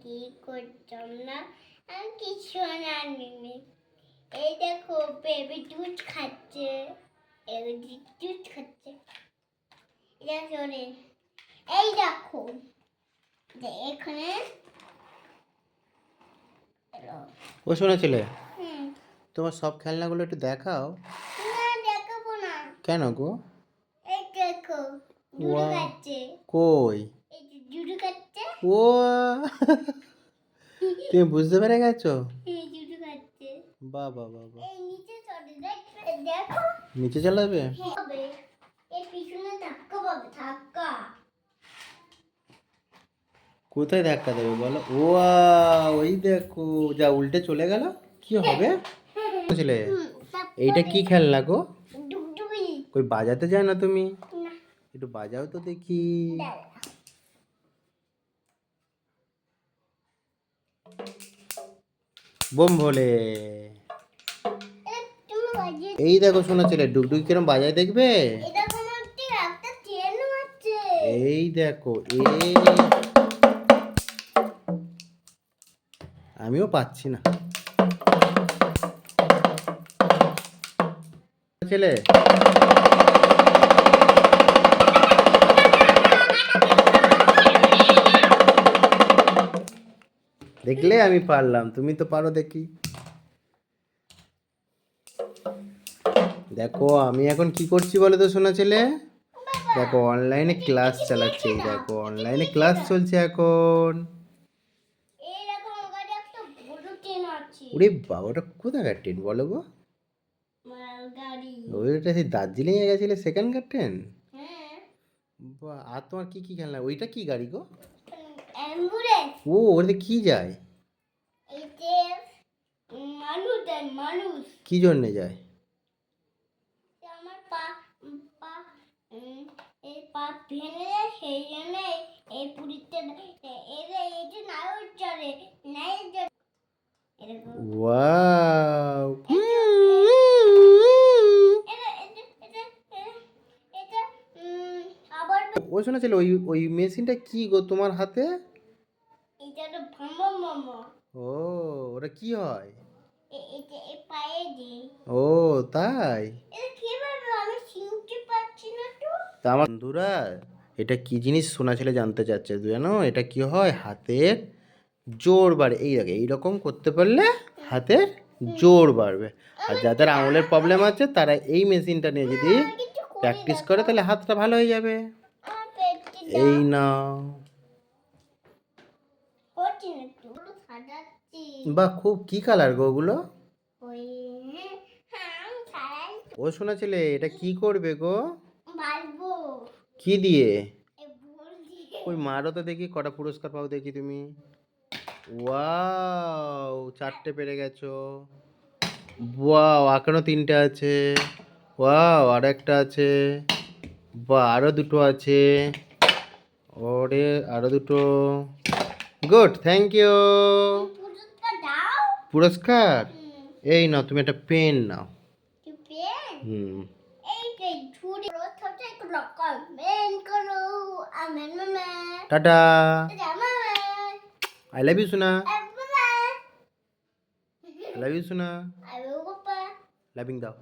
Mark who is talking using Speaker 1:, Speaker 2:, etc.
Speaker 1: কি করতাম না, আমি কিছু আনিনি। এই দেখো বেবি দুধ খাচ্ছে, দুধ খাচ্ছে। এই দেখো এখানে
Speaker 2: ও শোনা ছেলে, তোমার সব খেলনাগুলো একটু দেখাও।
Speaker 1: না দেখাবো না।
Speaker 2: কেন গো?
Speaker 1: এই দেখো দুধ খাচ্ছে।
Speaker 2: কই?
Speaker 1: এই যে দুধ খাচ্ছে।
Speaker 2: ও তুমি বুঝতে পেরে গেছো?
Speaker 1: এই দুধ খাচ্ছে।
Speaker 2: বাহ বাহ বাহ বাহ।
Speaker 1: এই নিচে চলে দেখো।
Speaker 2: নিচে চালাবে?
Speaker 1: হবে এই পিছনে ধাক্কা পাবে, ধাক্কা।
Speaker 2: কোথায় ধাক্কা দেবে বলো? ও ওই দেখো, যা উল্টে চলে গেল। কি হবে ছেলে? এইটা কি খেলনা গো?
Speaker 1: ডুগডুগি।
Speaker 2: কই বাজাতে যায় না তুমি?
Speaker 1: না।
Speaker 2: একটু বাজাও তো দেখি। বোম ভোলে। এই দেখো শোনা ছেলে, ডুগডুগি কিরম বাজায় দেখবে? এই দেখো আমিও পাচ্ছি না ছেলে। দেখলে আমি পারলাম, তুমি তো পারো দেখি। দেখো আমি এখন কি করছি বলো তো শোনা ছেলে। দেখো অনলাইনে ক্লাস চালাচ্ছে, দেখো অনলাইনে ক্লাস চলছে এখন। ওরে বাবা, ওটা কোথাকার ট্রেন বলো গো? ওইটা সেই দার্জিলিং এ গেছিলে সেখানকার ট্রেন? বাহ, আর তোমার কি কি খেলনা? ওইটা কি গাড়ি গো? ও ওটাতে কি যায়? কি জন্যে যায়?
Speaker 1: আমার পা পা এই পা ভেঙে যায়, সেই জন্য এই পুরীতে এই যে নায়ক চড়ে
Speaker 2: ওয়াও, ও শোনা ছিল ওই ওই মেশিনটা কি গো তোমার হাতে?
Speaker 1: এটা তো ভামা মামা।
Speaker 2: ও ওটা কি হয়?
Speaker 1: এটা এই পায়ে দিই।
Speaker 2: ও তাই?
Speaker 1: এটা কিভাবে আমি চিনতে পারছি না তো।
Speaker 2: তা আমার বন্ধুরা, এটা কি জিনিস শোনা ছেলে জানতে চাচ্ছে জানো? এটা কি হয়? হাতের জোর বাড়ে। এই দেখে এইরকম করতে পারলে হাতের জোর বাড়বে। আর যাদের আঙুলের প্রবলেম আছে তারা এই মেশিনটা নিয়ে যদি প্র্যাকটিস করে তাহলে হাতটা ভালো হয়ে যাবে। এই নাও। বাহ, খুব কি কালার গো ওগুলো? ও শোনা ছেলে, এটা কি করবে গো? কি দিয়ে? ওই মারো তো দেখি, কটা পুরস্কার পাও দেখি তুমি। ওয়াও, 4টে পেরে গেছো। ওয়াও, এখনো 3টে আছে। ওয়াও, আরো একটা আছে। বা আরো 2টো আছে। ওরে আরো 2টো। Good, thank you. পুরস্কার এই নাও, তুমি একটা পেন নাও। হুম। টাটা। আই লাভ ইউ সোনা। I love you সোনা। লাভিং দাও।